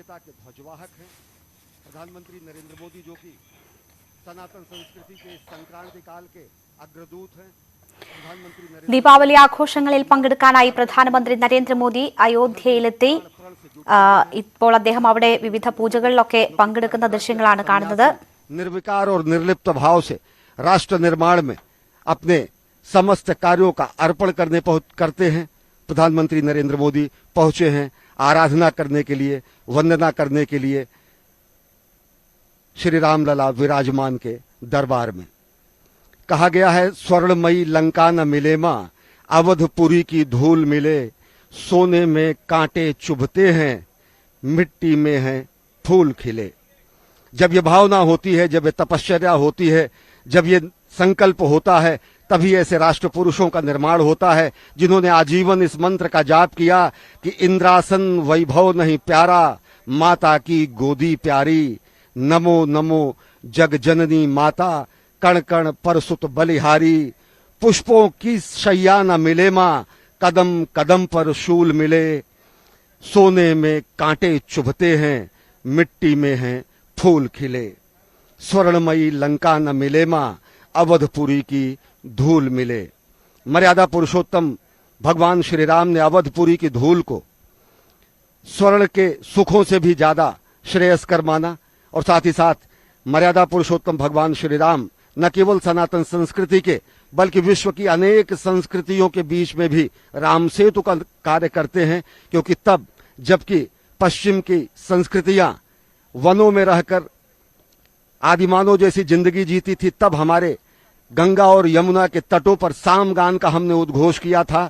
भारतीयता के ध्वजवाहक हैं। प्रधानमंत्री नरेंद्र मोदी जो कि सनातन संस्कृति के संक्रांति काल के अग्रदूत हैं। ദീപാവലി ആഘോഷങ്ങളിൽ പങ്കെടുക്കാനായി പ്രധാനമന്ത്രി നരേന്ദ്രമോദി അയോധ്യയിലെത്തി. ഇപ്പോൾ അദ്ദേഹം അവിടെ വിവിധ പൂജകളിലൊക്കെ പങ്കെടുക്കുന്ന ദൃശ്യങ്ങളാണ് കാണുന്നത്. निर्विकार और निर्लिप्त भाव से राष्ट्र निर्माण में अपने समस्त कार्यों का अर्पण करते हैं। प्रधानमंत्री नरेंद्र मोदी पहुंचे हैं आराधना करने के लिए, वंदना करने के लिए श्री रामलला विराजमान के दरबार में। कहा गया है, स्वर्णमयी लंका न मिले मां, अवधपुरी की धूल मिले, सोने में कांटे चुभते हैं, मिट्टी में है फूल खिले। जब ये भावना होती है, जब ये तपश्चर्या होती है, जब ये संकल्प होता है, तभी ऐसे राष्ट्र पुरुषों का निर्माण होता है जिन्होंने आजीवन इस मंत्र का जाप किया कि इंद्रासन वैभव नहीं प्यारा, माता की गोदी प्यारी, नमो नमो जग जननी माता, कण कण परसुत बलिहारी, पुष्पों की शैया न मिले मां, कदम कदम पर शूल मिले, सोने में कांटे चुभते हैं, मिट्टी में हैं फूल खिले। स्वर्णमयी लंका न मिले मां, अवधपुरी की धूल मिले। मर्यादा पुरुषोत्तम भगवान श्री राम ने अवधपुरी की धूल को स्वर्ण के सुखों से भी ज्यादा श्रेयस्कर माना और साथ ही साथ मर्यादा पुरुषोत्तम भगवान श्री राम न केवल सनातन संस्कृति के बल्कि विश्व की अनेक संस्कृतियों के बीच में भी राम सेतु का कार्य करते हैं, क्योंकि तब जबकि पश्चिम की संस्कृतियां वनों में रहकर आदिमानव जैसी जिंदगी जीती थी, तब हमारे गंगा और यमुना के तटों पर सामगान का हमने उद्घोष किया था।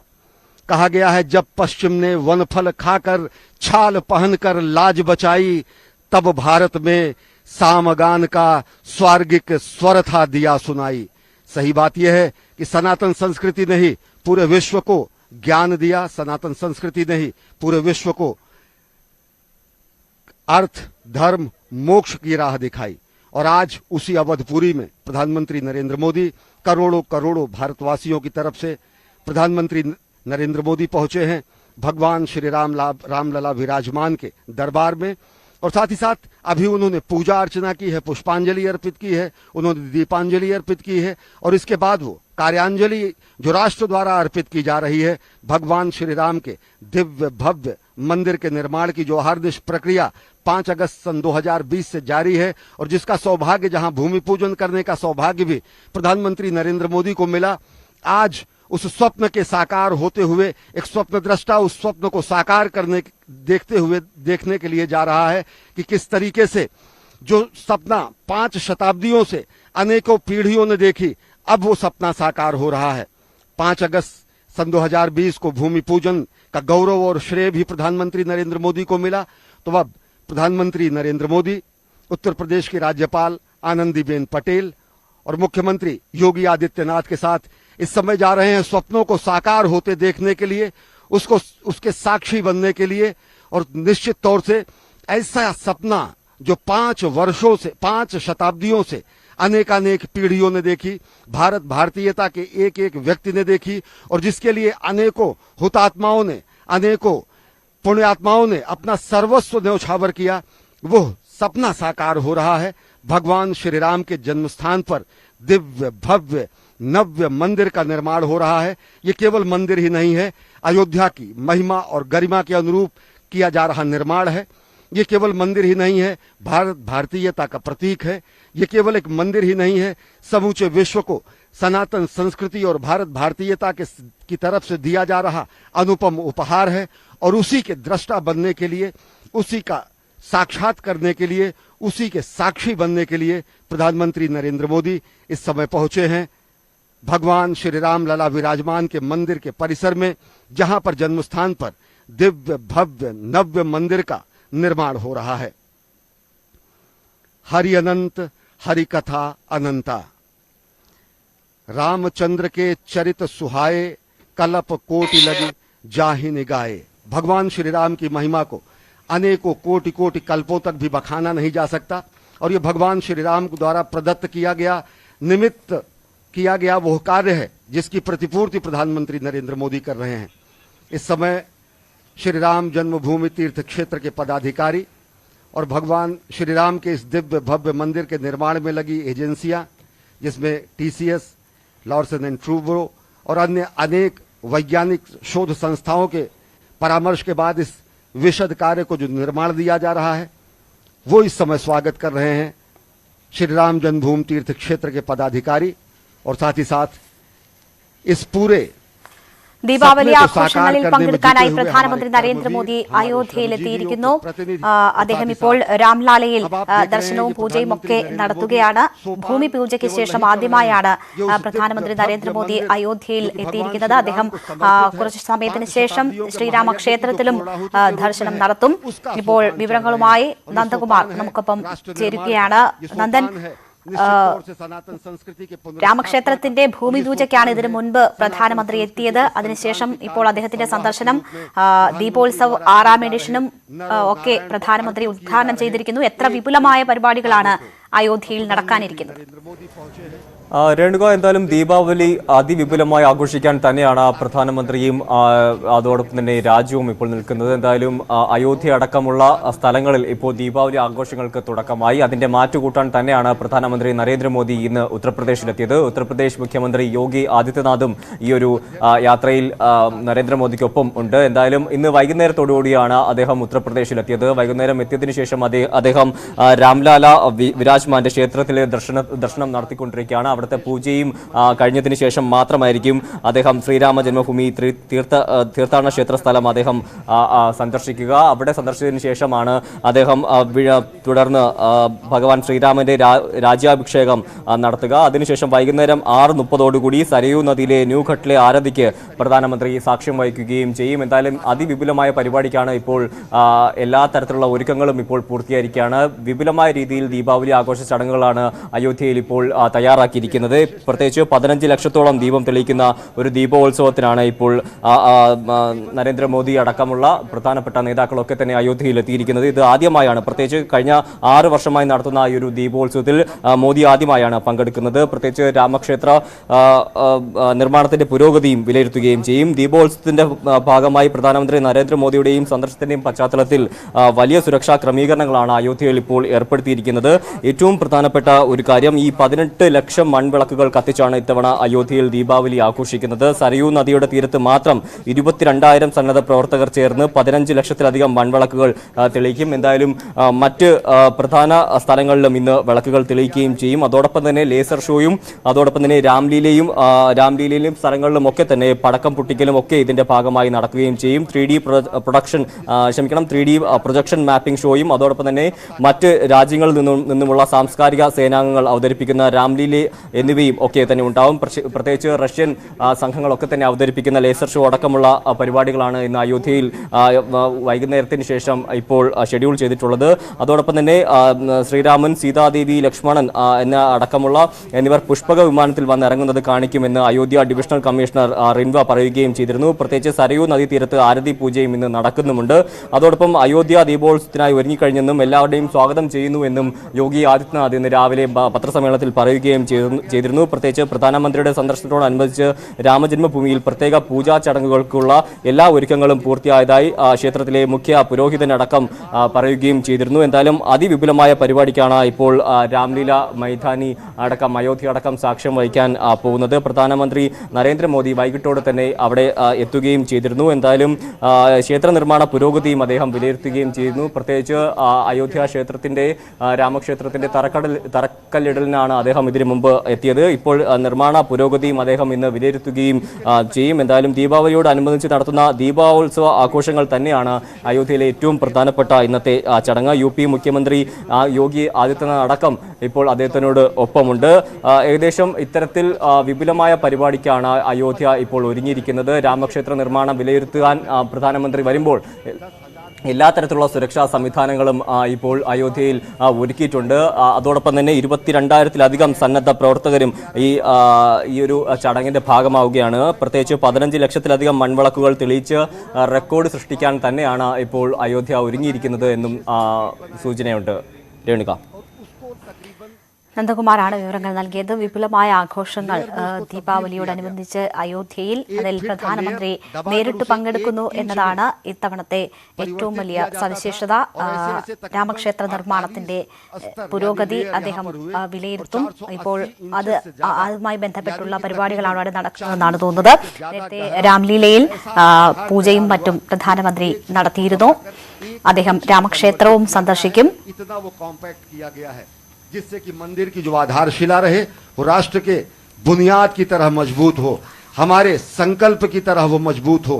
कहा गया है, जब पश्चिम ने वनफल खाकर छाल पहनकर लाज बचाई, तब भारत में सामगान का स्वार्गिक स्वर था दिया सुनाई। सही बात यह है कि सनातन संस्कृति ने ही पूरे विश्व को ज्ञान दिया, सनातन संस्कृति ने ही पूरे विश्व को अर्थ, धर्म, मोक्ष की राह दिखाई। और आज उसी अवधपुरी में प्रधानमंत्री नरेंद्र मोदी करोड़ों करोड़ों भारतवासियों की तरफ से प्रधानमंत्री नरेंद्र मोदी पहुंचे हैं भगवान श्री रामलला विराजमान के दरबार में। और साथ ही साथ अभी उन्होंने पूजा अर्चना की है, पुष्पांजलि अर्पित की है, उन्होंने दीपांजलि अर्पित की है और इसके बाद वो कार्यांजलि जो राष्ट्र द्वारा अर्पित की जा रही है भगवान श्री राम के दिव्य भव्य मंदिर के निर्माण की जो हरदिश प्रक्रिया 5 अगस्त सन 2020 से जारी है और जिसका सौभाग्य, जहां भूमि पूजन करने का सौभाग्य भी प्रधानमंत्री नरेंद्र मोदी को मिला, आज उस स्वप्न के साकार होते हुए एक स्वप्न दृष्टा उस स्वप्न को साकार देखने के लिए जा रहा है कि किस तरीके से जो सपना 5 शताब्दियों से अनेकों पीढ़ियों ने देखी, अब वो सपना साकार हो रहा है। 5 अगस्त सन 2020 को भूमि पूजन का गौरव और श्रेय भी प्रधानमंत्री नरेंद्र मोदी को मिला। तो अब प्रधानमंत्री नरेंद्र मोदी उत्तर प्रदेश की राज्यपाल आनंदीबेन पटेल और मुख्यमंत्री योगी आदित्यनाथ के साथ इस समय जा रहे हैं स्वप्नों को साकार होते देखने के लिए, उसके साक्षी बनने के लिए। और निश्चित तौर से ऐसा सपना जो 5 शताब्दियों से अनेकानेक पीढ़ियों ने देखी, भारतीयता के एक एक व्यक्ति ने देखी और जिसके लिए अनेकों हुतात्माओं ने, अनेकों पुण्यात्माओं ने अपना सर्वस्व न्यौछावर किया, वो सपना साकार हो रहा है। भगवान श्री राम के जन्म स्थान पर दिव्य भव्य नव्य मंदिर का निर्माण हो रहा है। ये केवल मंदिर ही नहीं है, अयोध्या की महिमा और गरिमा के अनुरूप किया जा रहा निर्माण है। ये केवल मंदिर ही नहीं है, भारतीयता का प्रतीक है। ये केवल एक मंदिर ही नहीं है, समूचे विश्व को सनातन संस्कृति और भारतीयता की तरफ से दिया जा रहा अनुपम उपहार है। और उसी के दृष्टा बनने के लिए, उसी का साक्षात करने के लिए, उसी के साक्षी बनने के लिए प्रधानमंत्री नरेंद्र मोदी इस समय पहुंचे हैं भगवान श्री रामलला विराजमान के मंदिर के परिसर में, जहां पर जन्मस्थान पर दिव्य भव्य नव्य मंदिर का निर्माण हो रहा है। हरि अनंत हरि कथा अनंता, रामचंद्र के चरित सुहाए, कलप कोटि लगी जाहि निगाए। भगवान श्री राम की महिमा को अनेकों कोटि कोटि कल्पों तक भी बखाना नहीं जा सकता और ये भगवान श्री राम द्वारा प्रदत्त किया गया, निमित्त किया गया वह कार्य है जिसकी प्रतिपूर्ति प्रधानमंत्री नरेंद्र मोदी कर रहे हैं। इस समय श्री राम जन्मभूमि तीर्थ क्षेत्र के पदाधिकारी और भगवान श्री राम के इस दिव्य भव्य मंदिर के निर्माण में लगी एजेंसियां, जिसमें टीसीएस, लॉर्सन एंड ट्रूब्रो और अन्य अनेक वैज्ञानिक शोध संस्थाओं के परामर्श के बाद इस विशद कार्य को जो निर्माण दिया जा रहा है, वो इस समय स्वागत कर रहे हैं श्री राम जन्मभूमि तीर्थ क्षेत्र के पदाधिकारी और साथ ही साथ इस पूरे ദീപാവലി ആഘോഷങ്ങളിൽ പങ്കെടുക്കാനായി പ്രധാനമന്ത്രി നരേന്ദ്രമോദി അയോധ്യയിലെത്തിയിരിക്കുന്നു. അദ്ദേഹം ഇപ്പോൾ രാംലാലയിൽ ദർശനവും പൂജയും ഒക്കെ നടത്തുകയാണ്. ഭൂമി പൂജയ്ക്ക് ശേഷം ആദ്യമായാണ് പ്രധാനമന്ത്രി നരേന്ദ്രമോദി അയോധ്യയിൽ എത്തിയിരിക്കുന്നത്. അദ്ദേഹം കുറച്ചു സമയത്തിന് ശേഷം ശ്രീരാമ ക്ഷേത്രത്തിലും ദർശനം നടത്തും. ഇപ്പോൾ വിവരങ്ങളുമായി നന്ദകുമാർ നമുക്കൊപ്പം ചേരുകയാണ്. നന്ദൻ, രാമക്ഷേത്രത്തിന്റെ ഭൂമി പൂജയ്ക്കാണ് ഇതിനു മുൻപ് പ്രധാനമന്ത്രി എത്തിയത്. അതിനുശേഷം ഇപ്പോൾ അദ്ദേഹത്തിന്റെ സന്ദർശനം ദീപോത്സവ് 6ാം എഡിഷനും ഒക്കെ പ്രധാനമന്ത്രി ഉദ്ഘാടനം ചെയ്തിരിക്കുന്നു. എത്ര വിപുലമായ പരിപാടികളാണ് അയോധ്യയിൽ നടക്കാനിരിക്കുന്നത്? രേണുക, എന്തായാലും ദീപാവലി അതിവിപുലമായി ആഘോഷിക്കാൻ തന്നെയാണ് പ്രധാനമന്ത്രിയും അതോടൊപ്പം തന്നെ രാജ്യവും ഇപ്പോൾ നിൽക്കുന്നത്. എന്തായാലും അയോധ്യ അടക്കമുള്ള സ്ഥലങ്ങളിൽ ഇപ്പോൾ ദീപാവലി ആഘോഷങ്ങൾക്ക് തുടക്കമായി. അതിന്റെ മാറ്റുകൂട്ടാൻ തന്നെയാണ് പ്രധാനമന്ത്രി നരേന്ദ്രമോദി ഇന്ന് ഉത്തർപ്രദേശിലെത്തിയത്. ഉത്തർപ്രദേശ് മുഖ്യമന്ത്രി യോഗി ആദിത്യനാഥും ഈ ഒരു യാത്രയിൽ നരേന്ദ്രമോദിക്കൊപ്പം ഉണ്ട്. എന്തായാലും ഇന്ന് വൈകുന്നേരത്തോടുകൂടിയാണ് അദ്ദേഹം ഉത്തർപ്രദേശിലെത്തിയത്. വൈകുന്നേരം എത്തിയതിനു ശേഷം അദ്ദേഹം രാംലാല വിരാജ്മാന്റെ ക്ഷേത്രത്തിലെ ദർശനം നടത്തിക്കൊണ്ടിരിക്കുകയാണ്. അവിടുത്തെ പൂജയും കഴിഞ്ഞതിന് ശേഷം മാത്രമായിരിക്കും അദ്ദേഹം ശ്രീരാമ ജന്മഭൂമി തീർത്ഥാടന ക്ഷേത്ര സ്ഥലം അദ്ദേഹം സന്ദർശിക്കുക. അവിടെ സന്ദർശിച്ചതിന് ശേഷമാണ് അദ്ദേഹം തുടർന്ന് ഭഗവാൻ ശ്രീരാമന്റെ രാജ്യാഭിഷേകം നടത്തുക. അതിനുശേഷം വൈകുന്നേരം 6:30 സരയൂ നദിയിലെ ന്യൂ ഘട്ടിലെ ആരതിക്ക് പ്രധാനമന്ത്രി സാക്ഷ്യം വഹിക്കുകയും ചെയ്യും. എന്തായാലും അതിവിപുലമായ പരിപാടിക്കാണ് ഇപ്പോൾ എല്ലാ തരത്തിലുള്ള ഒരുക്കങ്ങളും ഇപ്പോൾ പൂർത്തിയായിരിക്കുകയാണ്. വിപുലമായ രീതിയിൽ ദീപാവലി ആഘോഷ ചടങ്ങുകളാണ് അയോധ്യയിൽ ഇപ്പോൾ തയ്യാറാക്കിയിരിക്കുന്നത്. പ്രത്യേകിച്ച് 15 ലക്ഷത്തോളം ദീപം തെളിയിക്കുന്ന ഒരു ദീപോത്സവത്തിനാണ് ഇപ്പോൾ നരേന്ദ്രമോദി അടക്കമുള്ള പ്രധാനപ്പെട്ട നേതാക്കളൊക്കെ തന്നെ അയോധ്യയിൽ എത്തിയിരിക്കുന്നത്. ഇത് ആദ്യമായാണ്, പ്രത്യേകിച്ച് കഴിഞ്ഞ 6 വർഷമായി നടത്തുന്ന ഈ ഒരു ദീപോത്സവത്തിൽ മോദി ആദ്യമായാണ് പങ്കെടുക്കുന്നത്. പ്രത്യേകിച്ച് രാമക്ഷേത്ര നിർമ്മാണത്തിന്റെ പുരോഗതിയും വിലയിരുത്തുകയും ചെയ്യും. ദീപോത്സവത്തിന്റെ ഭാഗമായി പ്രധാനമന്ത്രി നരേന്ദ്രമോദിയുടെയും സന്ദർശനത്തിന്റെയും പശ്ചാത്തലത്തിൽ വലിയ സുരക്ഷാ ക്രമീകരണങ്ങളാണ് അയോധ്യയിൽ ഇപ്പോൾ ഏർപ്പെടുത്തിയിരിക്കുന്നത്. ഏറ്റവും പ്രധാനപ്പെട്ട ഒരു കാര്യം, ഈ 18 ലക്ഷം മൺവിളക്കുകൾ കത്തിച്ചാണ് ഇത്തവണ അയോധ്യയിൽ ദീപാവലി ആഘോഷിക്കുന്നത്. സരയൂ നദിയുടെ തീരത്ത് മാത്രം 22,000 സന്നദ്ധ പ്രവർത്തകർ ചേർന്ന് 15 ലക്ഷത്തിലധികം മൺവിളക്കുകൾ തെളിയിക്കും. എന്തായാലും മറ്റ് പ്രധാന സ്ഥലങ്ങളിലും ഇന്ന് വിളക്കുകൾ തെളിയിക്കുകയും ചെയ്യും. അതോടൊപ്പം തന്നെ ലേസർ ഷോയും അതോടൊപ്പം തന്നെ രാംലീലയിലും സ്ഥലങ്ങളിലും ഒക്കെ തന്നെ പടക്കം പൊട്ടിക്കലും ഒക്കെ ഇതിന്റെ ഭാഗമായി നടക്കുകയും ചെയ്യും. 3D പ്രൊജക്ഷൻ മാപ്പിംഗ് ഷോയും അതോടൊപ്പം തന്നെ മറ്റ് രാജ്യങ്ങളിൽ നിന്നുമുള്ള സാംസ്കാരിക സേനാംഗങ്ങൾ അവതരിപ്പിക്കുന്ന രാംലീല എന്നിവയും ഒക്കെ തന്നെ ഉണ്ടാവും. പ്രത്യേകിച്ച് റഷ്യൻ സംഘങ്ങളൊക്കെ തന്നെ അവതരിപ്പിക്കുന്ന ലേസർ ഷോ അടക്കമുള്ള പരിപാടികളാണ് ഇന്ന് അയോധ്യയിൽ വൈകുന്നേരത്തിന് ശേഷം ഇപ്പോൾ ഷെഡ്യൂൾ ചെയ്തിട്ടുള്ളത്. അതോടൊപ്പം തന്നെ ശ്രീരാമൻ, സീതാദേവി, ലക്ഷ്മണൻ എന്നിവർ പുഷ്പക വിമാനത്തിൽ വന്നിറങ്ങുന്നത് കാണിക്കുമെന്ന് അയോധ്യ ഡിവിഷണൽ കമ്മീഷണർ റിൻവ പറയുകയും ചെയ്തിരുന്നു. പ്രത്യേകിച്ച് സരയൂ നദീതീരത്ത് ആരതി പൂജയും ഇന്ന് നടക്കുന്നുമുണ്ട്. അതോടൊപ്പം അയോധ്യ ദീപോത്സവത്തിനായി ഒരുങ്ങിക്കഴിഞ്ഞെന്നും എല്ലാവരുടെയും സ്വാഗതം ചെയ്യുന്നുവെന്നും യോഗി ആദിത്യനാഥ് ഇന്ന് രാവിലെ പത്രസമ്മേളനത്തിൽ പറയുകയും ചെയ്തിരുന്നു. പ്രത്യേകിച്ച് പ്രധാനമന്ത്രിയുടെ സന്ദർശനത്തോടനുബന്ധിച്ച് രാമജന്മഭൂമിയിൽ പ്രത്യേക പൂജാ ചടങ്ങുകൾക്കുള്ള എല്ലാ ഒരുക്കങ്ങളും പൂർത്തിയായതായി ക്ഷേത്രത്തിലെ മുഖ്യ പുരോഹിതനടക്കം പറയുകയും ചെയ്തിരുന്നു. എന്തായാലും അതിവിപുലമായ പരിപാടിക്കാണ് ഇപ്പോൾ രാംലീല മൈതാനി അടക്കം അയോധ്യ അടക്കം സാക്ഷ്യം വഹിക്കാൻ പോകുന്നത്. പ്രധാനമന്ത്രി നരേന്ദ്രമോദി വൈകിട്ടോടെ തന്നെ അവിടെ എത്തുകയും ചെയ്തിരുന്നു. എന്തായാലും ക്ഷേത്ര നിർമ്മാണ പുരോഗതിയും അദ്ദേഹം വിലയിരുത്തുകയും ചെയ്തിരുന്നു. പ്രത്യേകിച്ച് അയോധ്യ ക്ഷേത്രത്തിന്റെ രാമക്ഷേത്രത്തിന്റെ തറക്കല്ലിടലിനാണ് അദ്ദേഹം ഇതിനു മുമ്പ് എത്തിയത്. ഇപ്പോൾ നിർമ്മാണ പുരോഗതിയും അദ്ദേഹം ഇന്ന് വിലയിരുത്തുകയും ചെയ്യും. എന്തായാലും ദീപാവലിയോടനുബന്ധിച്ച് നടത്തുന്ന ദീപോത്സവ ആഘോഷങ്ങൾ തന്നെയാണ് അയോധ്യയിലെ ഏറ്റവും പ്രധാനപ്പെട്ട ഇന്നത്തെ ചടങ്ങ്. UP മുഖ്യമന്ത്രി യോഗി ആദിത്യനാഥ് അടക്കം ഇപ്പോൾ അദ്ദേഹത്തിനോട് ഒപ്പമുണ്ട്. ഏകദേശം ഇത്തരത്തിൽ വിപുലമായ പരിപാടിക്കാണ് അയോധ്യ ഇപ്പോൾ ഒരുങ്ങിയിരിക്കുന്നത്. രാമക്ഷേത്ര നിർമ്മാണം വിലയിരുത്താൻ പ്രധാനമന്ത്രി വരുമ്പോൾ എല്ലാ തരത്തിലുള്ള സുരക്ഷാ സംവിധാനങ്ങളും ഇപ്പോൾ അയോധ്യയിൽ ഒരുക്കിയിട്ടുണ്ട്. അതോടൊപ്പം തന്നെ 22,000-ലധികം സന്നദ്ധ പ്രവർത്തകരും ഈ ഒരു ചടങ്ങിന്റെ ഭാഗമാവുകയാണ്. പ്രത്യേകിച്ച് 15 ലക്ഷത്തിലധികം മൺവിളക്കുകൾ തെളിയിച്ച് റെക്കോർഡ് സൃഷ്ടിക്കാൻ തന്നെയാണ് ഇപ്പോൾ അയോധ്യ ഒരുങ്ങിയിരിക്കുന്നത് എന്നും സൂചനയുണ്ട്. രേണുക, നന്ദകുമാറാണ് വിവരങ്ങൾ നൽകിയത്. വിപുലമായ ആഘോഷങ്ങൾ ദീപാവലിയോടനുബന്ധിച്ച് അയോധ്യയിൽ, അതിൽ പ്രധാനമന്ത്രി നേരിട്ട് പങ്കെടുക്കുന്നു എന്നതാണ് ഇത്തവണത്തെ ഏറ്റവും വലിയ സവിശേഷത. രാമക്ഷേത്ര നിർമ്മാണത്തിന്റെ പുരോഗതി അദ്ദേഹം വിലയിരുത്തും. ഇപ്പോൾ അതുമായി ബന്ധപ്പെട്ടുള്ള പരിപാടികളാണ് അവിടെ നടക്കുന്നതെന്നാണ് തോന്നുന്നത്. നേരത്തെ രാംലീലയിൽ പൂജയും മറ്റും പ്രധാനമന്ത്രി നടത്തിയിരുന്നു. അദ്ദേഹം രാമക്ഷേത്രവും സന്ദർശിക്കും. जिससे कि मंदिर की जो आधारशिला रहे वो राष्ट्र के बुनियाद की तरह मजबूत हो, हमारे संकल्प की तरह वो मजबूत हो,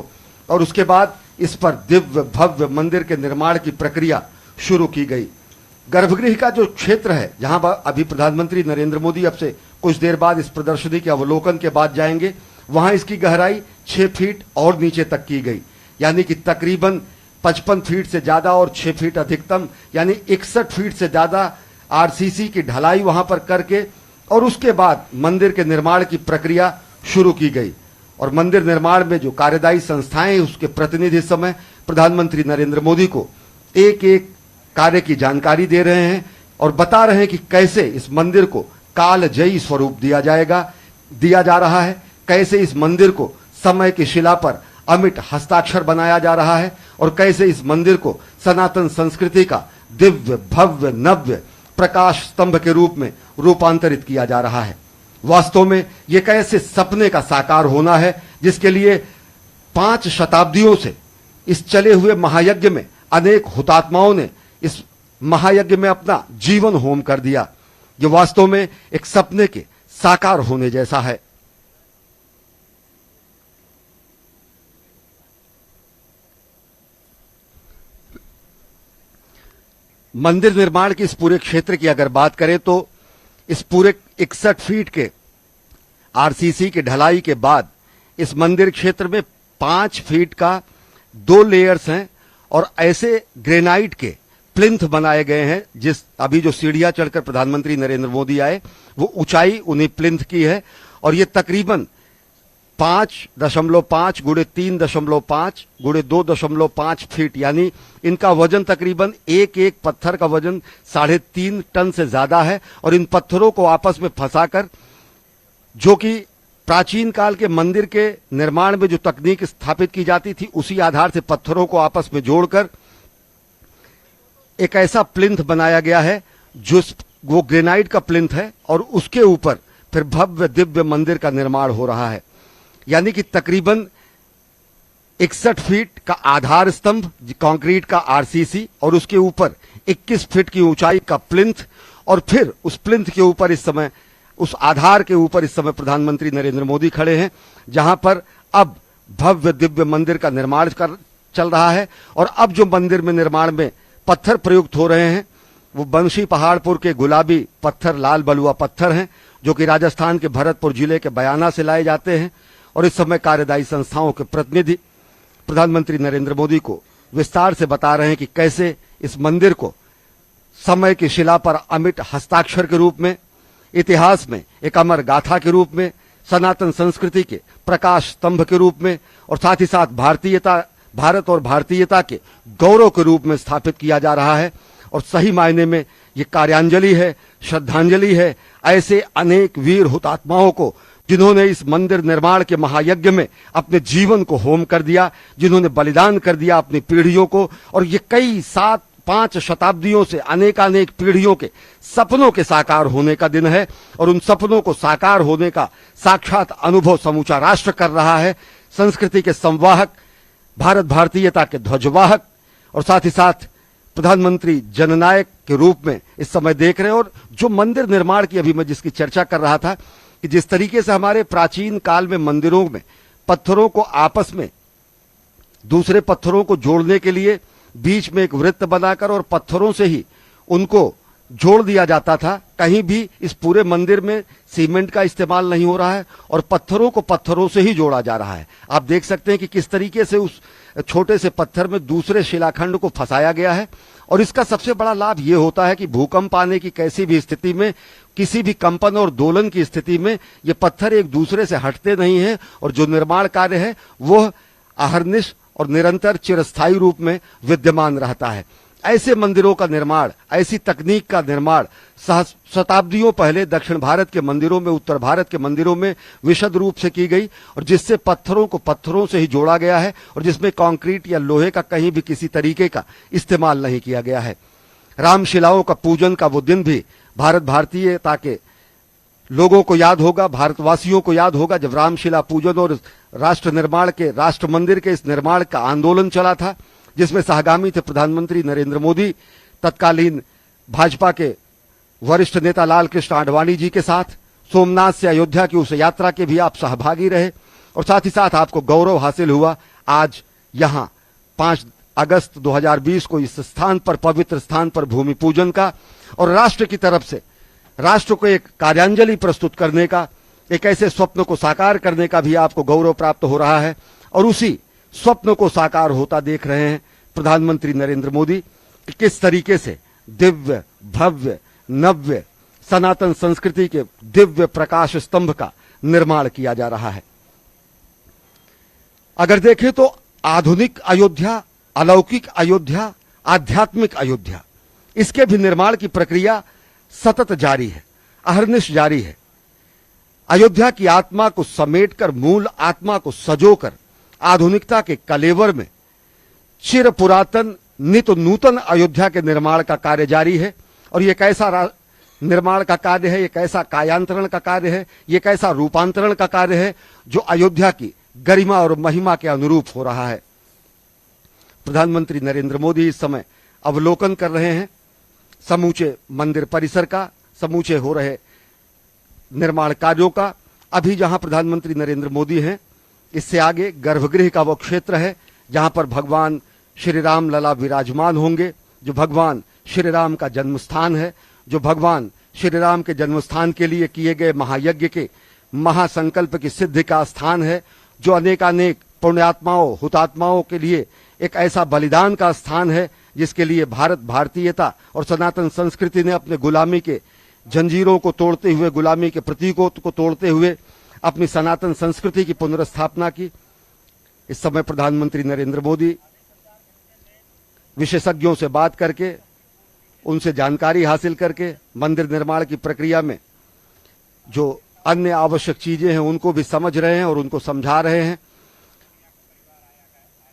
और उसके बाद इस पर दिव्य भव्य मंदिर के निर्माण की प्रक्रिया शुरू की गई। गर्भगृह का जो क्षेत्र है, जहां अभी प्रधानमंत्री नरेंद्र मोदी अब से कुछ देर बाद इस प्रदर्शनी के अवलोकन के बाद जाएंगे, वहां इसकी गहराई 6 फीट और नीचे तक की गई, यानी कि तकरीबन 55 फीट से ज्यादा और 6 फीट अधिकतम यानी 61 फीट से ज्यादा आरसीसी की ढलाई वहां पर करके, और उसके बाद मंदिर के निर्माण की प्रक्रिया शुरू की गई। और मंदिर निर्माण में जो कार्यदायी संस्थाएं, उसके प्रतिनिधि इस समय प्रधानमंत्री नरेंद्र मोदी को एक एक कार्य की जानकारी दे रहे हैं और बता रहे हैं कि कैसे इस मंदिर को कालजयी स्वरूप दिया जा रहा है, कैसे इस मंदिर को समय की शिला पर अमिट हस्ताक्षर बनाया जा रहा है, और कैसे इस मंदिर को सनातन संस्कृति का दिव्य भव्य नव्य प्रकाश स्तंभ के रूप में रूपांतरित किया जा रहा है। वास्तव में यह कैसे सपने का साकार होना है, जिसके लिए 5 शताब्दियों से इस चले हुए महायज्ञ में अनेक हुतात्माओं ने इस महायज्ञ में अपना जीवन होम कर दिया। यह वास्तव में एक सपने के साकार होने जैसा है। मंदिर निर्माण के इस पूरे क्षेत्र की अगर बात करें तो इस पूरे 61 फीट के आरसीसी की ढलाई के बाद इस मंदिर क्षेत्र में 5 फीट का 2 लेयर्स हैं, और ऐसे ग्रेनाइट के प्लिंथ बनाए गए हैं। जिस अभी जो सीढ़ियां चढ़कर प्रधानमंत्री नरेंद्र मोदी आए, वो ऊंचाई उन्हीं प्लिंथ की है, और ये तकरीबन 5.5 गुणे 3.5 गुणे 2.5 फीट, यानी इनका वजन तकरीबन एक पत्थर का वजन 3.5 टन से ज्यादा है। और इन पत्थरों को आपस में फंसाकर, जो कि प्राचीन काल के मंदिर के निर्माण में जो तकनीक स्थापित की जाती थी, उसी आधार से पत्थरों को आपस में जोड़कर एक ऐसा प्लिंथ बनाया गया है जो वो ग्रेनाइट का प्लिंथ है, और उसके ऊपर फिर भव्य दिव्य मंदिर का निर्माण हो रहा है। यानी कि तकरीबन 61 फीट का आधार स्तंभ कंक्रीट का आरसीसी, और उसके ऊपर 21 फीट की ऊंचाई का प्लिंथ, और फिर उस प्लिंथ के ऊपर इस समय, उस आधार के ऊपर इस समय प्रधानमंत्री नरेंद्र मोदी खड़े हैं, जहां पर अब भव्य दिव्य मंदिर का निर्माण चल रहा है। और अब जो मंदिर में निर्माण में पत्थर प्रयुक्त हो रहे हैं, वो बंशी पहाड़पुर के गुलाबी पत्थर, लाल बलुआ पत्थर हैं, जो कि राजस्थान के भरतपुर जिले के बयाना से लाए जाते हैं। और इस समय कार्यदायी संस्थाओं के प्रतिनिधि प्रधानमंत्री नरेंद्र मोदी को विस्तार से बता रहे हैं कि कैसे इस मंदिर को समय की शिला पर अमिट हस्ताक्षर के रूप में, इतिहास में एक अमर गाथा के रूप में, सनातन संस्कृति के प्रकाश स्तंभ के रूप में, और साथ ही साथ भारत और भारतीयता के गौरव के रूप में स्थापित किया जा रहा है। और सही मायने में ये कार्यांजलि है, श्रद्धांजलि है ऐसे अनेक वीर हुतात्माओं को, जिन्होंने इस मंदिर निर्माण के महायज्ञ में अपने जीवन को होम कर दिया, जिन्होंने बलिदान कर दिया अपनी पीढ़ियों को। और ये कई 5 शताब्दियों से अनेकानेक पीढ़ियों के सपनों के साकार होने का दिन है, और उन सपनों को साकार होने का साक्षात अनुभव समूचा राष्ट्र कर रहा है। संस्कृति के संवाहक, भारत भारतीयता के ध्वजवाहक, और साथ ही साथ प्रधानमंत्री जननायक के रूप में इस समय देख रहे हैं। और जो मंदिर निर्माण की अभी मैं जिसकी चर्चा कर रहा था, कि जिस तरीके से हमारे प्राचीन काल में मंदिरों में पत्थरों को आपस में दूसरे पत्थरों को जोड़ने के लिए बीच में एक वृत्त बनाकर और पत्थरों से ही उनको जोड़ दिया जाता था, कहीं भी इस पूरे मंदिर में सीमेंट का इस्तेमाल नहीं हो रहा है, और पत्थरों को पत्थरों से ही जोड़ा जा रहा है। आप देख सकते हैं कि किस तरीके से उस छोटे से पत्थर में दूसरे शिलाखंड को फंसाया गया है। और इसका सबसे बड़ा लाभ ये होता है कि भूकंप आने की कैसी भी स्थिति में, किसी भी कंपन और दोलन की स्थिति में ये पत्थर एक दूसरे से हटते नहीं हैं, और जो निर्माण कार्य है वह अहर्निश और निरंतर चिरस्थायी रूप में विद्यमान रहता है। ऐसे मंदिरों का निर्माण, ऐसी तकनीक का निर्माण शताब्दियों पहले दक्षिण भारत के मंदिरों में, उत्तर भारत के मंदिरों में विशद रूप से की गई, और जिससे पत्थरों को पत्थरों से ही जोड़ा गया है और जिसमें कंक्रीट या लोहे का कहीं भी किसी तरीके का इस्तेमाल नहीं किया गया है। रामशिलाओं का पूजन का वो दिन भी भारत भारतीयता के लोगों को याद होगा, भारतवासियों को याद होगा, जब रामशिला पूजन और राष्ट्र निर्माण के, राष्ट्र मंदिर के इस निर्माण का आंदोलन चला था, जिसमें सहगामी थे प्रधानमंत्री नरेंद्र मोदी, तत्कालीन भाजपा के वरिष्ठ नेता लाल कृष्ण आडवाणी जी के साथ। सोमनाथ से अयोध्या की उस यात्रा के भी आप सहभागी रहे, और साथ ही साथ आपको गौरव हासिल हुआ आज यहां 5 अगस्त 2020 को इस स्थान पर, पवित्र स्थान पर भूमि पूजन का, और राष्ट्र की तरफ से राष्ट्र को एक कार्यांजलि प्रस्तुत करने का, एक ऐसे स्वप्न को साकार करने का भी आपको गौरव प्राप्त हो रहा है। और उसी स्वप्न को साकार होता देख रहे हैं प्रधानमंत्री नरेंद्र मोदी कि किस तरीके से दिव्य, भव्य, नव्य सनातन संस्कृति के दिव्य प्रकाश स्तंभ का निर्माण किया जा रहा है। अगर देखें तो आधुनिक अयोध्या, अलौकिक अयोध्या, आध्यात्मिक अयोध्या, इसके भी निर्माण की प्रक्रिया सतत जारी है, अहर्निश जारी है। अयोध्या की आत्मा को समेटकर, मूल आत्मा को सजोकर आधुनिकता के कलेवर में चिर पुरातन नित नूतन अयोध्या के निर्माण का कार्य जारी है। और ये कैसा निर्माण का कार्य है, ये कैसा कायांतरण का कार्य है, ये कैसा रूपांतरण का कार्य है जो अयोध्या की गरिमा और महिमा के अनुरूप हो रहा है। प्रधानमंत्री नरेंद्र मोदी इस समय अवलोकन कर रहे हैं समूचे मंदिर परिसर का, समूचे हो रहे निर्माण कार्यों का। अभी जहां प्रधानमंत्री नरेंद्र मोदी हैं, इससे आगे गर्भगृह का वो क्षेत्र है जहां पर भगवान श्री राम लला विराजमान होंगे, जो भगवान श्री राम का जन्म स्थान है, जो भगवान श्री राम के जन्म स्थान के लिए किए गए महायज्ञ के महासंकल्प की सिद्धि का स्थान है, जो अनेकानेक पुण्यात्माओं, हुतात्माओं के लिए एक ऐसा बलिदान का स्थान है जिसके लिए भारत भारतीयता और सनातन संस्कृति ने अपने गुलामी के जंजीरों को तोड़ते हुए, गुलामी के प्रतीकों को तोड़ते हुए अपनी सनातन संस्कृति की पुनर्स्थापना की। इस समय प्रधानमंत्री नरेंद्र मोदी विशेषज्ञों से बात करके, उनसे जानकारी हासिल करके मंदिर निर्माण की प्रक्रिया में जो अन्य आवश्यक चीजें हैं उनको भी समझ रहे हैं और उनको समझा रहे हैं।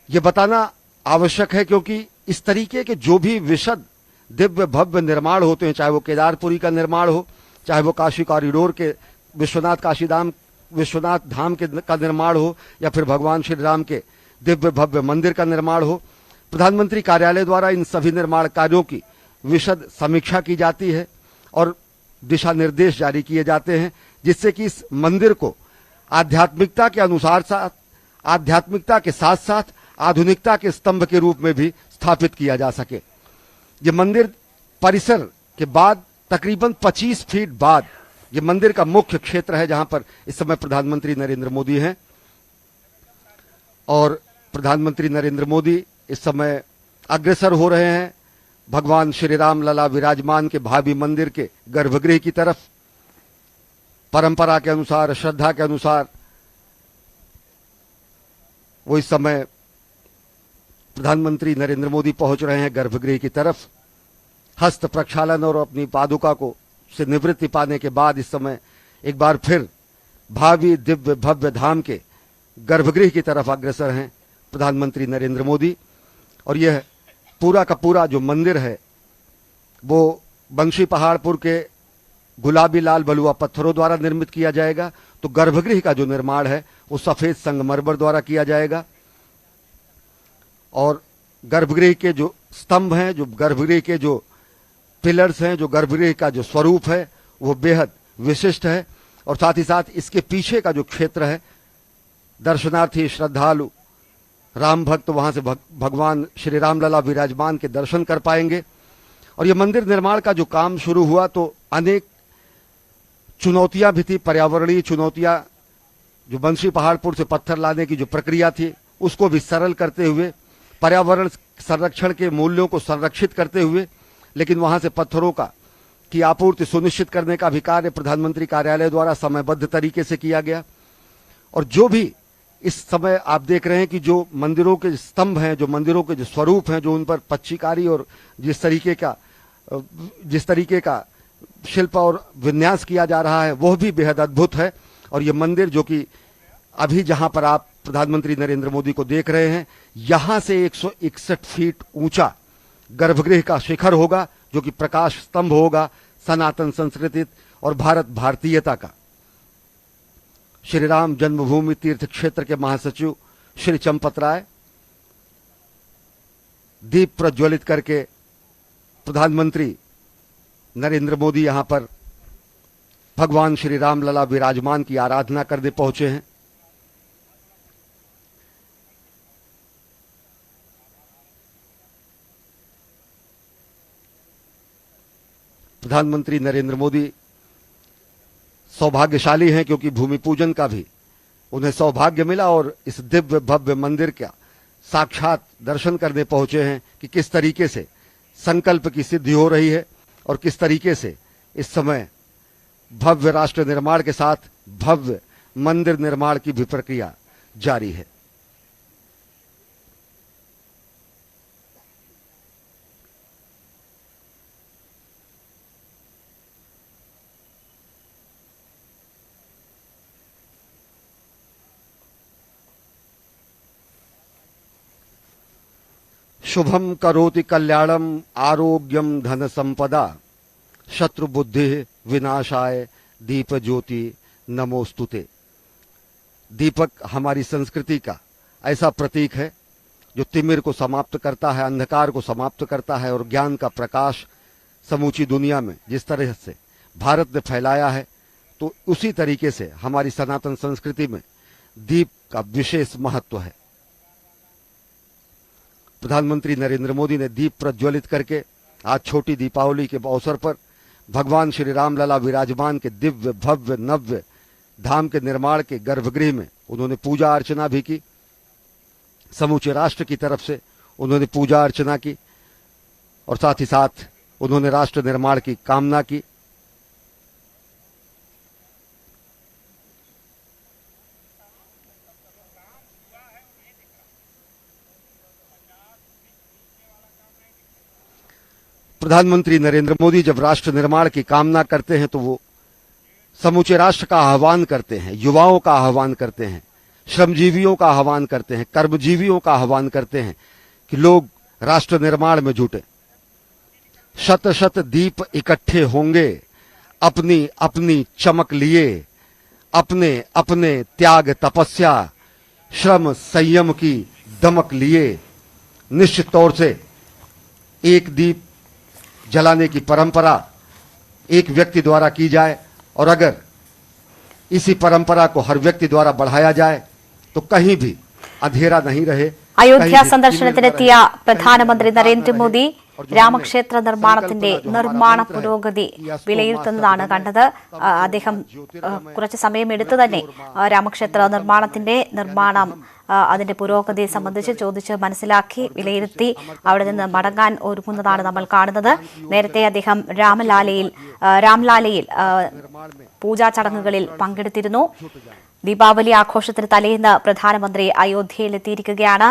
ये बताना आवश्यक है क्योंकि इस तरीके के जो भी विशद दिव्य भव्य निर्माण होते हैं, चाहे वो केदारपुरी का निर्माण हो, चाहे वो काशी कॉरिडोर के विश्वनाथ धाम का निर्माण हो, या फिर भगवान श्री राम के दिव्य भव्य मंदिर का निर्माण हो, प्रधानमंत्री कार्यालय द्वारा इन सभी निर्माण कार्यों की विशद समीक्षा की जाती है और दिशा निर्देश जारी किए जाते हैं, जिससे कि इस मंदिर को आध्यात्मिकता के साथ साथ आधुनिकता के स्तंभ के रूप में भी स्थापित किया जा सके। ये मंदिर परिसर के बाद तकरीबन 25 फीट बाद ये मंदिर का मुख्य क्षेत्र है जहां पर इस समय प्रधानमंत्री नरेंद्र मोदी हैं। और प्रधानमंत्री नरेंद्र मोदी इस समय अग्रसर हो रहे हैं भगवान श्री राम लला विराजमान के भावी मंदिर के गर्भगृह की तरफ। परंपरा के अनुसार, श्रद्धा के अनुसार वो इस समय प्रधानमंत्री नरेंद्र मोदी पहुंच रहे हैं गर्भगृह की तरफ। हस्त प्रक्षालन और अपनी पादुका को से निवृत्ति पाने के बाद इस समय एक बार फिर भावी दिव्य भव्य धाम के गर्भगृह की तरफ अग्रसर हैं प्रधानमंत्री नरेंद्र मोदी। और यह पूरा का पूरा जो मंदिर है वो बंशी पहाड़पुर के गुलाबी लाल बलुआ पत्थरों द्वारा निर्मित किया जाएगा, तो गर्भगृह का जो निर्माण है वो सफेद संगमरमर द्वारा किया जाएगा। और गर्भगृह के जो स्तंभ हैं, जो गर्भगृह के जो पिलर्स हैं, जो गर्भगृह का जो स्वरूप है वो बेहद विशिष्ट है। और साथ ही साथ इसके पीछे का जो क्षेत्र है, दर्शनार्थी श्रद्धालु राम भक्त वहां से भगवान श्री राम लला विराजमान के दर्शन कर पाएंगे। और ये मंदिर निर्माण का जो काम शुरू हुआ तो अनेक चुनौतियां भी थी, पर्यावरणीय चुनौतियां, जो बंशी पहाड़पुर से पत्थर लाने की जो प्रक्रिया थी उसको भी सरल करते हुए, पर्यावरण संरक्षण के मूल्यों को संरक्षित करते हुए, लेकिन वहां से पत्थरों की आपूर्ति सुनिश्चित करने का भी कार्य प्रधानमंत्री कार्यालय द्वारा समयबद्ध तरीके से किया गया। और जो भी इस समय आप देख रहे हैं कि जो मंदिरों के स्तंभ हैं, जो मंदिरों के जो स्वरूप हैं, जो उन पर पच्चीकारी और जिस तरीके का शिल्प और विन्यास किया जा रहा है वह भी बेहद अद्भुत है। और ये मंदिर जो कि अभी जहां पर आप प्रधानमंत्री नरेंद्र मोदी को देख रहे हैं, यहां से 161 फीट ऊंचा गर्भगृह का शिखर होगा, जो कि प्रकाश स्तंभ होगा सनातन संस्कृति और भारत भारतीयता का। श्री राम जन्मभूमि तीर्थ क्षेत्र के महासचिव श्री चंपत राय दीप प्रज्वलित करके प्रधानमंत्री नरेंद्र मोदी यहां पर भगवान श्री राम लला विराजमान की आराधना करने पहुंचे हैं। प्रधानमंत्री नरेंद्र मोदी सौभाग्यशाली हैं क्योंकि भूमि पूजन का भी उन्हें सौभाग्य मिला और इस दिव्य भव्य मंदिर का साक्षात दर्शन करने पहुंचे हैं कि किस तरीके से संकल्प की सिद्धि हो रही है और किस तरीके से इस समय भव्य राष्ट्र निर्माण के साथ भव्य मंदिर निर्माण की भी प्रक्रिया जारी है। शुभम करोति कल्याणम आरोग्यम धन संपदा शत्रु बुद्धि विनाशाय दीप ज्योति नमोस्तुते। दीपक हमारी संस्कृति का ऐसा प्रतीक है जो तिमिर को समाप्त करता है, अंधकार को समाप्त करता है और ज्ञान का प्रकाश समूची दुनिया में जिस तरह से भारत ने फैलाया है, तो उसी तरीके से हमारी सनातन संस्कृति में दीप का विशेष महत्व है। प्रधानमंत्री नरेंद्र मोदी ने दीप प्रज्वलित करके आज छोटी दीपावली के अवसर पर भगवान श्री राम लला विराजमान के दिव्य भव्य नव्य धाम के निर्माण के गर्भगृह में उन्होंने पूजा अर्चना भी की। समूचे राष्ट्र की तरफ से उन्होंने पूजा अर्चना की और साथ ही साथ उन्होंने राष्ट्र निर्माण की कामना की। प्रधानमंत्री नरेंद्र मोदी जब राष्ट्र निर्माण की कामना करते हैं तो वो समूचे राष्ट्र का आह्वान करते हैं, युवाओं का आह्वान करते हैं, श्रमजीवियों का आह्वान करते हैं, कर्मजीवियों का आह्वान करते हैं कि लोग राष्ट्र निर्माण में जुटे। शत शत दीप इकट्ठे होंगे अपनी अपनी चमक लिए, अपने अपने त्याग तपस्या श्रम संयम की दमक लिए। निश्चित तौर से एक दीप जलाने की परंपरा एक व्यक्ति द्वारा की जाए और अगर इसी परंपरा को हर व्यक्ति द्वारा बढ़ाया जाए तो कहीं भी अंधेरा नहीं रहे। അയോധ്യ സന്ദർശനത്തിനെത്തിയ പ്രധാനമന്ത്രി നരേന്ദ്രമോദി രാമക്ഷേത്ര നിർമ്മാണത്തിന്റെ നിർമ്മാണ പുരോഗതി വിലയിരുത്തുന്നതാണ് കണ്ടത്. അദ്ദേഹം കുറച്ച് സമയമെടുത്ത് തന്നെ രാമക്ഷേത്ര നിർമ്മാണത്തിന്റെ അതിന്റെ പുരോഗതി സംബന്ധിച്ച് ചോദിച്ച് മനസ്സിലാക്കി വിലയിരുത്തി അവിടെ നിന്ന് മടങ്ങാൻ ഒരുങ്ങുന്നതാണ് നമ്മൾ കാണുന്നത്. നേരത്തെ അദ്ദേഹം രാംലാലയിൽ പൂജാ ചടങ്ങുകളിൽ പങ്കെടുത്തിരുന്നു. ദീപാവലി ആഘോഷത്തിന് തലേന്ന് പ്രധാനമന്ത്രി അയോധ്യയിലെത്തിയിരിക്കുകയാണ്.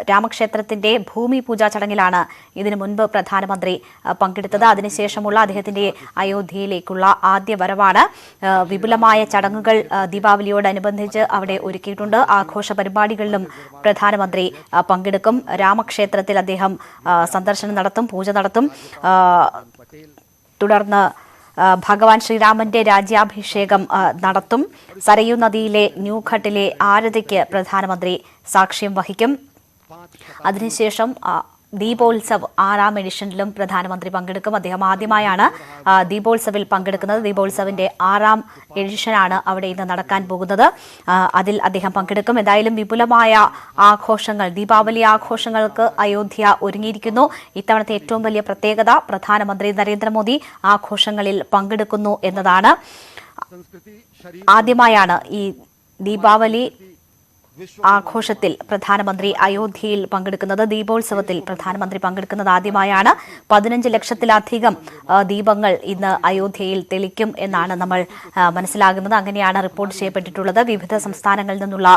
രാമക്ഷേത്രത്തിന്റെ ഭൂമി പൂജാ ചടങ്ങിലാണ് ഇതിനു മുൻപ് പ്രധാനമന്ത്രി പങ്കെടുത്തത്. അതിനുശേഷമുള്ള അദ്ദേഹത്തിന്റെ അയോധ്യയിലേക്കുള്ള ആദ്യ വരവാണ്. വിപുലമായ ചടങ്ങുകൾ ദീപാവലിയോടനുബന്ധിച്ച് അവിടെ ഒരുക്കിയിട്ടുണ്ട്. ആഘോഷ പരിപാടികളിലും പ്രധാനമന്ത്രി പങ്കെടുക്കും. രാമക്ഷേത്രത്തിൽ അദ്ദേഹം സന്ദർശനം നടത്തും, പൂജ നടത്തും. തുടർന്ന് ഭഗവാൻ ശ്രീരാമന്റെ രാജ്യാഭിഷേകം നടത്തും. സരയൂ നദിയിലെ ന്യൂഘട്ടിലെ ആരതിക്ക് പ്രധാനമന്ത്രി സാക്ഷ്യം വഹിക്കും. അതിനുശേഷം ദീപോത്സവ് 6ാം എഡിഷനിലും പ്രധാനമന്ത്രി പങ്കെടുക്കും. അദ്ദേഹം ആദ്യമായാണ് ദീപോത്സവിൽ പങ്കെടുക്കുന്നത്. ദീപോത്സവിന്റെ 6ാം എഡിഷനാണ് അവിടെ ഇന്ന് നടക്കാൻ പോകുന്നത്. അതിൽ അദ്ദേഹം പങ്കെടുക്കും. എന്തായാലും വിപുലമായ ആഘോഷങ്ങൾ, ദീപാവലി ആഘോഷങ്ങൾക്ക് അയോധ്യ ഒരുങ്ങിയിരിക്കുന്നു. ഇത്തവണത്തെ ഏറ്റവും വലിയ പ്രത്യേകത പ്രധാനമന്ത്രി നരേന്ദ്രമോദി ആഘോഷങ്ങളിൽ പങ്കെടുക്കുന്നു എന്നതാണ്. ആദ്യമായാണ് ഈ ദീപാവലി ആഘോഷത്തിൽ പ്രധാനമന്ത്രി അയോധ്യയിൽ പങ്കെടുക്കുന്നത്, ദീപോത്സവത്തിൽ പ്രധാനമന്ത്രി പങ്കെടുക്കുന്നത് ആദ്യമായാണ്. 15 ലക്ഷത്തിലധികം ദീപങ്ങൾ ഇന്ന് അയോധ്യയിൽ തെളിക്കും എന്നാണ് നമ്മൾ മനസ്സിലാകുന്നത്. അങ്ങനെയാണ് റിപ്പോർട്ട് ചെയ്യപ്പെട്ടിട്ടുള്ളത്. വിവിധ സംസ്ഥാനങ്ങളിൽ നിന്നുള്ള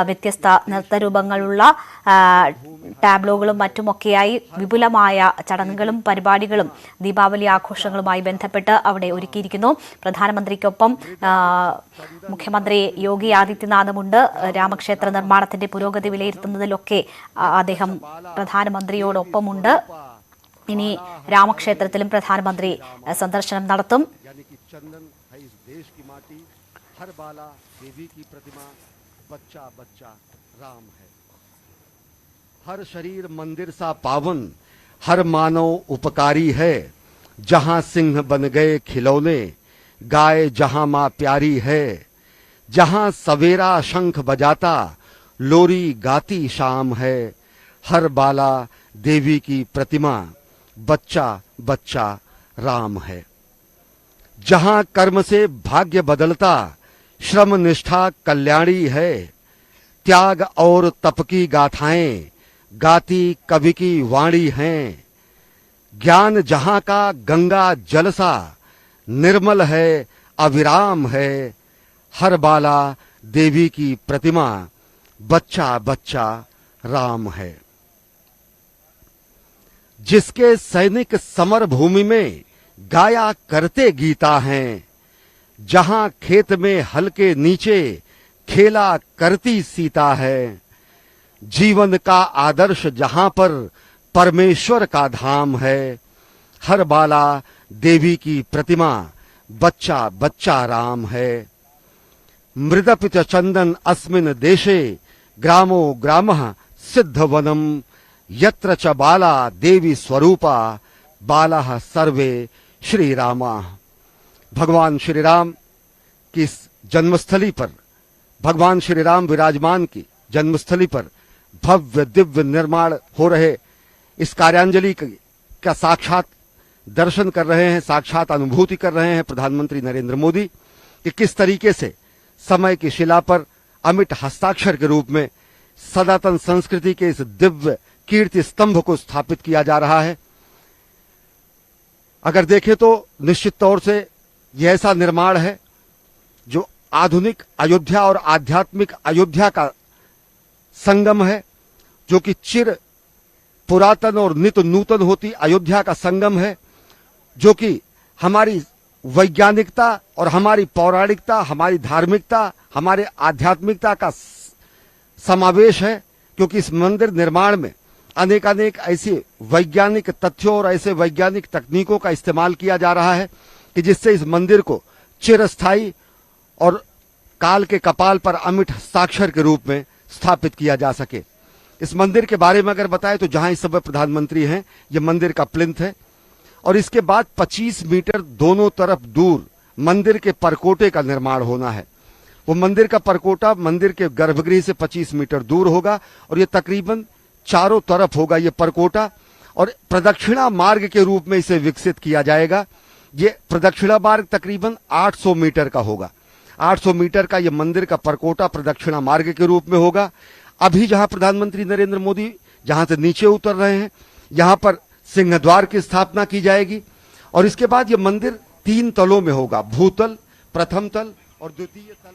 വ്യത്യസ്ത നൃത്തരൂപങ്ങളുള്ള ടാബ്ലോകളും മറ്റുമൊക്കെയായി വിപുലമായ ചടങ്ങുകളും പരിപാടികളും ദീപാവലി ആഘോഷങ്ങളുമായി ബന്ധപ്പെട്ട് അവിടെ ഒരുക്കിയിരിക്കുന്നു. പ്രധാനമന്ത്രിക്കൊപ്പം മുഖ്യമന്ത്രി യോഗി ആദിത്യനാഥുമുണ്ട്. രാമക്ഷേത്ര നിർമ്മാണത്തിന്റെ പുരോഗതി വിലയിരുത്തുന്നതിലൊക്കെ അദ്ദേഹം പ്രധാനമന്ത്രിയോടൊപ്പമുണ്ട്. ഇനി രാമക്ഷേത്രത്തിലും പ്രധാനമന്ത്രി സന്ദർശനം നടത്തും. हर शरीर मंदिर सा पावन, हर मानव उपकारी है. जहां सिंह बन गए खिलौने, गाय जहां मां प्यारी है. जहां सवेरा शंख बजाता, लोरी गाती शाम है. हर बाला देवी की प्रतिमा, बच्चा बच्चा राम है. जहां कर्म से भाग्य बदलता, श्रम निष्ठा कल्याणी है. त्याग और तप की गाथाएं गाती कवि की वाणी हैं. ज्ञान जहां का गंगा जलसा, निर्मल है अविराम है. हर बाला देवी की प्रतिमा, बच्चा बच्चा राम है. जिसके सैनिक समर भूमि में गाया करते गीता हैं, जहां खेत में हल के नीचे खेला करती सीता है. जीवन का आदर्श जहां पर परमेश्वर का धाम है. हर बाला देवी की प्रतिमा, बच्चा बच्चा राम है. मृदपित चंदन अस्मिन देशे, ग्रामो ग्रामः सिद्धवनम. यत्र च बाला देवी स्वरूपा, बालाः सर्वे श्री रामा. भगवान श्री राम की जन्मस्थली पर, भगवान श्री राम विराजमान की जन्मस्थली पर भव्य दिव्य निर्माण हो रहे इस कार्यांजलि का साक्षात दर्शन कर रहे हैं, साक्षात अनुभूति कर रहे हैं प्रधानमंत्री नरेंद्र मोदी कि किस तरीके से समय की शिला पर अमिट हस्ताक्षर के रूप में सनातन संस्कृति के इस दिव्य कीर्ति स्तंभ को स्थापित किया जा रहा है. अगर देखें तो निश्चित तौर से यह ऐसा निर्माण है जो आधुनिक अयोध्या और आध्यात्मिक अयोध्या का संगम है, जो कि चिर पुरातन और नित नूतन होती अयोध्या का संगम है, जो कि हमारी वैज्ञानिकता और हमारी पौराणिकता, हमारी धार्मिकता, हमारे आध्यात्मिकता का समावेश है. क्योंकि इस मंदिर निर्माण में अनेक ऐसे वैज्ञानिक तथ्यों और ऐसे वैज्ञानिक तकनीकों का इस्तेमाल किया जा रहा है कि जिससे इस मंदिर को चिरस्थायी और काल के कपाल पर अमिट हस्ताक्षर के रूप में स्थापित किया जा सके. इस मंदिर के बारे में अगर बताएं तो जहां इस समय प्रधानमंत्री हैं, ये मंदिर का प्लिंथ है. और इसके बाद 25 मीटर दोनों तरफ दूर मंदिर के परकोटे का निर्माण होना है. वो मंदिर का परकोटा मंदिर के गर्भगृह से 25 मीटर दूर होगा और ये तकरीबन चारों तरफ होगा ये परकोटा. और प्रदक्षिणा मार्ग के रूप में इसे विकसित किया जाएगा. ये प्रदक्षिणा मार्ग तकरीबन 800 मीटर का होगा. 800 मीटर का यह मंदिर का परकोटा प्रदक्षिणा मार्ग के रूप में होगा. अभी जहां प्रधानमंत्री नरेंद्र मोदी जहां से नीचे उतर रहे हैं, यहां पर सिंहद्वार की स्थापना की जाएगी. और इसके बाद यह मंदिर 3 तलों में होगा, भूतल, प्रथम तल और द्वितीय तल.